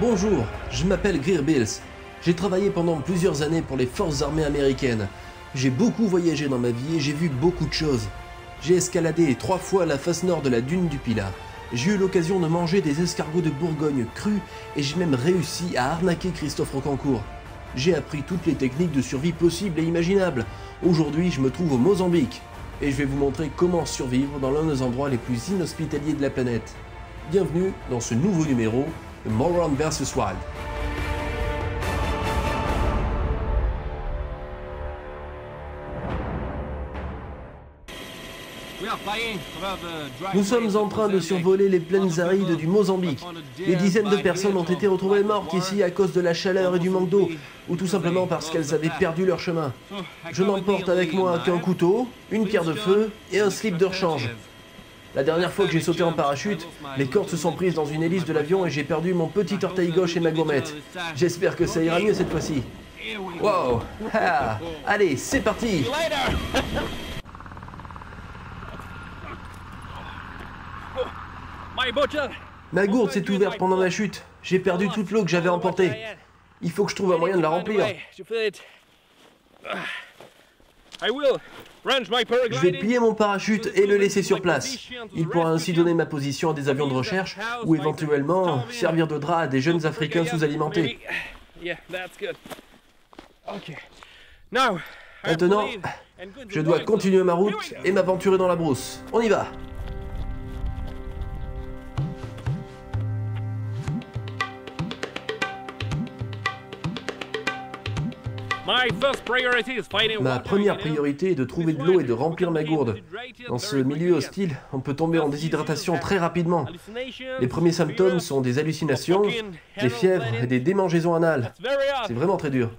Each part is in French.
Bonjour, je m'appelle Greer Bills. J'ai travaillé pendant plusieurs années pour les forces armées américaines. J'ai beaucoup voyagé dans ma vie et j'ai vu beaucoup de choses. J'ai escaladé 3 fois la face nord de la dune du Pilat. J'ai eu l'occasion de manger des escargots de Bourgogne crus et j'ai même réussi à arnaquer Christophe Rocancourt. J'ai appris toutes les techniques de survie possibles et imaginables. Aujourd'hui, je me trouve au Mozambique et je vais vous montrer comment survivre dans l'un des endroits les plus inhospitaliers de la planète. Bienvenue dans ce nouveau numéro de Moron vs Wild. Nous sommes en train de survoler les plaines arides du Mozambique. Des dizaines de personnes ont été retrouvées mortes ici à cause de la chaleur et du manque d'eau, ou tout simplement parce qu'elles avaient perdu leur chemin. Je n'emporte avec moi qu'un couteau, une pierre de feu et un slip de rechange. La dernière fois que j'ai sauté en parachute, les cordes se sont prises dans une hélice de l'avion et j'ai perdu mon petit orteil gauche et ma gourmette. J'espère que ça ira mieux cette fois-ci. Wow! Ah. Allez, c'est parti! Ma gourde s'est ouverte pendant ma chute. J'ai perdu toute l'eau que j'avais emportée. Il faut que je trouve un moyen de la remplir. Je vais plier mon parachute et le laisser sur place. Il pourra ainsi donner ma position à des avions de recherche ou éventuellement servir de drap à des jeunes Africains sous-alimentés. Maintenant, je dois continuer ma route et m'aventurer dans la brousse. On y va! Ma première priorité est de trouver de l'eau et de remplir ma gourde. Dans ce milieu hostile, on peut tomber en déshydratation très rapidement. Les premiers symptômes sont des hallucinations, des fièvres et des démangeaisons anales. C'est vraiment très dur.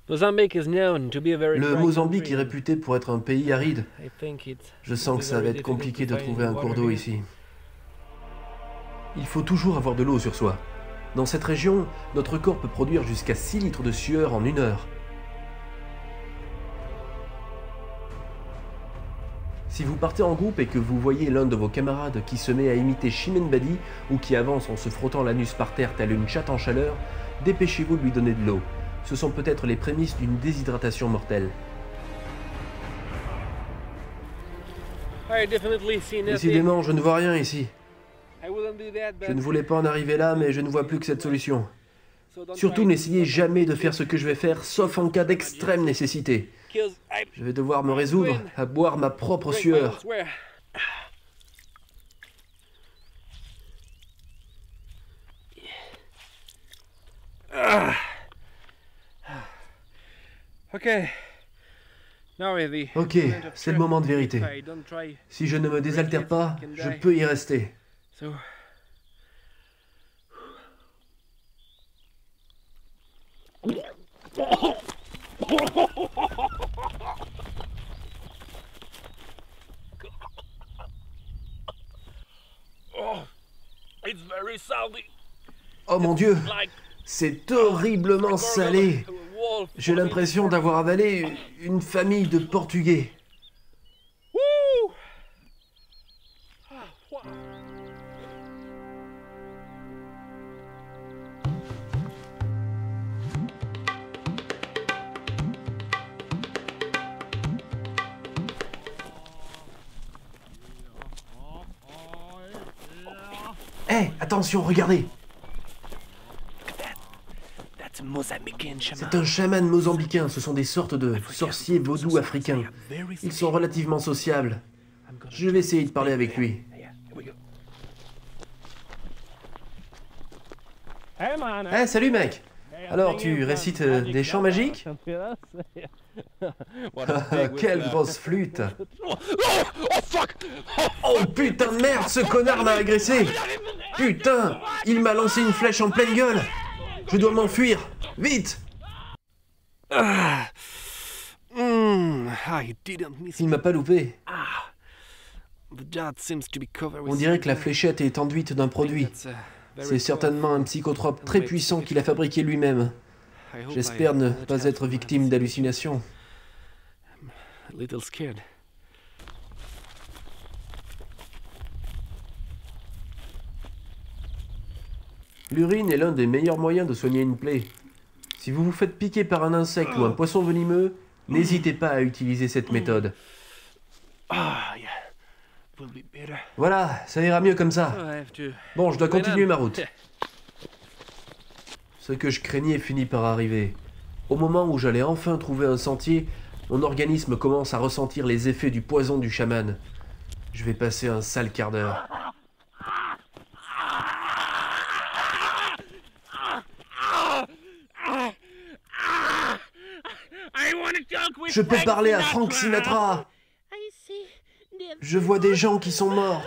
Le Mozambique est réputé pour être un pays aride. Je sens que ça va être compliqué de trouver un cours d'eau ici. Il faut toujours avoir de l'eau sur soi. Dans cette région, notre corps peut produire jusqu'à 6 litres de sueur en 1 heure. Si vous partez en groupe et que vous voyez l'un de vos camarades qui se met à imiter Chimène Badi ou qui avance en se frottant l'anus par terre tel une chatte en chaleur, dépêchez-vous de lui donner de l'eau. Ce sont peut-être les prémices d'une déshydratation mortelle. Décidément, je ne vois rien ici. Je ne voulais pas en arriver là, mais je ne vois plus que cette solution. Surtout, n'essayez jamais de faire ce que je vais faire, sauf en cas d'extrême nécessité. Je vais devoir me résoudre à boire ma propre sueur. Ok, c'est le moment de vérité. Si je ne me désaltère pas, je peux y rester. Oh mon Dieu, c'est horriblement salé. J'ai l'impression d'avoir avalé une famille de Portugais. Hé, attention, regardez! C'est un chaman mozambicain, ce sont des sortes de sorciers vaudous africains. Ils sont relativement sociables. Je vais essayer de parler avec lui. Hey, salut mec! Alors, tu récites des chants magiques? Quelle grosse flûte! Oh putain de merde, ce connard m'a agressé! Putain, il m'a lancé une flèche en pleine gueule! Je dois m'enfuir! Vite! Il m'a pas loupé. On dirait que la fléchette est enduite d'un produit. C'est certainement un psychotrope très puissant qu'il a fabriqué lui-même. J'espère ne pas être victime d'hallucinations. L'urine est l'un des meilleurs moyens de soigner une plaie. Si vous vous faites piquer par un insecte ou un poisson venimeux, n'hésitez pas à utiliser cette méthode. Voilà, ça ira mieux comme ça. Bon, je dois continuer ma route. Ce que je craignais finit par arriver. Au moment où j'allais enfin trouver un sentier, mon organisme commence à ressentir les effets du poison du chaman. Je vais passer un sale quart d'heure. Je peux parler à Frank Sinatra. Je vois des gens qui sont morts.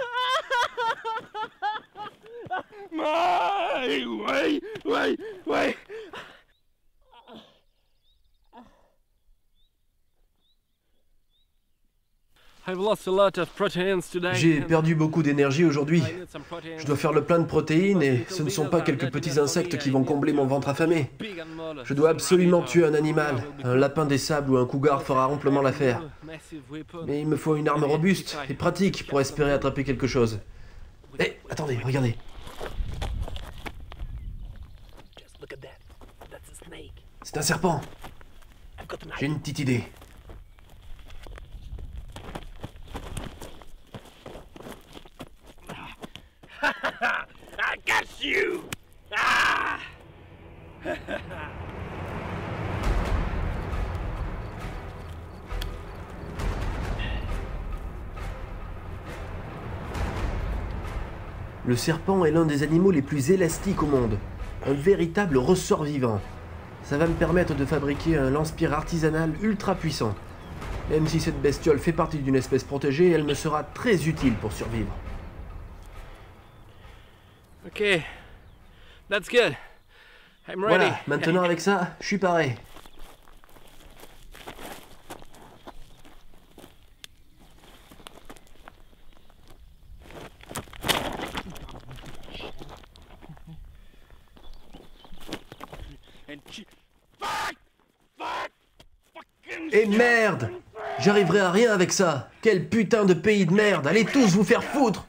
J'ai perdu beaucoup d'énergie aujourd'hui. Je dois faire le plein de protéines et ce ne sont pas quelques petits insectes qui vont combler mon ventre affamé. Je dois absolument tuer un animal. Un lapin des sables ou un cougar fera amplement l'affaire. Mais il me faut une arme robuste et pratique pour espérer attraper quelque chose. Hé, attendez, regardez. C'est un serpent. J'ai une petite idée. Le serpent est l'un des animaux les plus élastiques au monde. Un véritable ressort vivant. Ça va me permettre de fabriquer un lance-pierre artisanal ultra puissant. Même si cette bestiole fait partie d'une espèce protégée, elle me sera très utile pour survivre. Ok, that's good. I'm ready. Voilà, maintenant avec ça, je suis paré. Et merde! J'arriverai à rien avec ça! Quel putain de pays de merde! Allez tous vous faire foutre!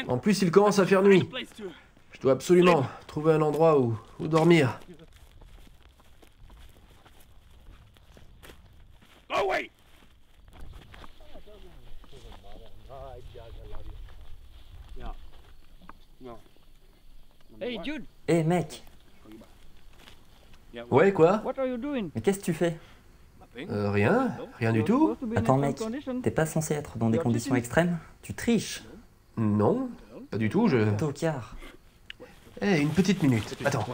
En plus, il commence à faire nuit. Je dois absolument trouver un endroit où dormir. Hey Jude, Hé mec, Ouais, quoi? what are you doing? mais qu'est-ce que tu fais? Rien du tout. Attends mec, t'es pas censé être dans des conditions extrêmes? Tu triches? Non, pas du tout, je... Tocard. Eh, une petite minute. Attends.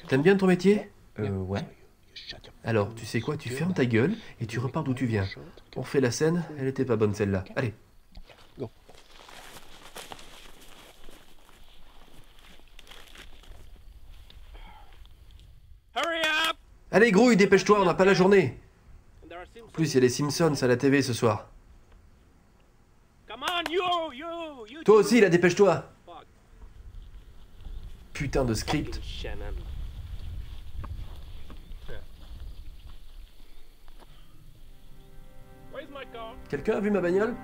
T'aimes bien ton métier? Ouais. Alors, tu sais quoi? Tu fermes ta gueule et tu repars d'où tu viens. On refait la scène, elle était pas bonne celle-là. Allez. Allez, grouille, dépêche-toi, on n'a pas la journée. En plus, il y a les Simpsons à la TV ce soir. Toi aussi, là, dépêche-toi. Putain de script. Quelqu'un a vu ma bagnole?